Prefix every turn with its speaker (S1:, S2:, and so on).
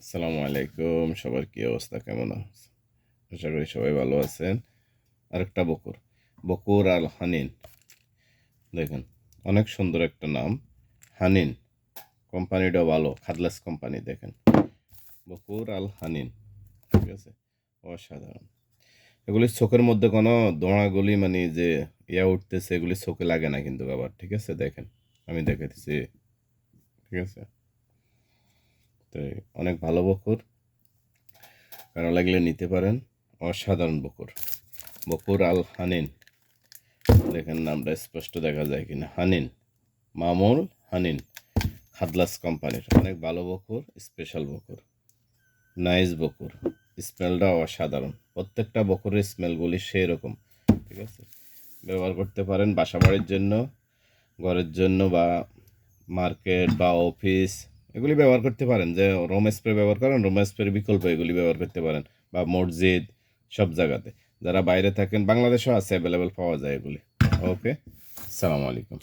S1: আসসালামু আলাইকুম, সবার কি অবস্থা, কেমন আছে? আশা করি সবাই ভালো আছেন। আরেকটা বকুর, বকুর আল হানিন, দেখেন অনেক সুন্দর একটা নাম, হানিন। কোম্পানিটাও ভালো, খাদলাস কোম্পানি। দেখেন বকুর আল হানিন, ঠিক আছে, অসাধারণ। এগুলি চোখের মধ্যে কোনো দোঁড়াগুলি মানে যে উঠতেছে, এগুলি চোখে লাগে না কিন্তু আবার, ঠিক আছে। দেখেন আমি দেখাতেছি, ঠিক আছে। তো অনেক ভালো বকুর, কারো লাগলে নিতে পারেন। অসাধারণ বকুর, বকুর আল হানিন। দেখেন নামটা স্পষ্ট দেখা যায় কিনা, হানিন, মামুল হানিন, খাদলাস কোম্পানির অনেক ভালো বকুর, স্পেশাল বকুর, নাইস বকুর। স্মেলটা অসাধারণ, প্রত্যেকটা বকুরের স্মেলগুলি সেই রকম, ঠিক আছে। ব্যবহার করতে পারেন বাসা বাড়ির জন্য, ঘরের জন্য, বা মার্কেট বা অফিস, এগুলি ব্যবহার করতে পারেন। যে রুম স্প্রে ব্যবহার করেন, রুম স্প্রে বিকল্প এগুলি ব্যবহার করতে পারেন, বা মসজিদ, সব জায়গাতে। যারা বাইরে থাকেন, বাংলাদেশেও আছে, অ্যাভেলেবেল পাওয়া যায় এগুলি। ওকে, আসসালামু আলাইকুম।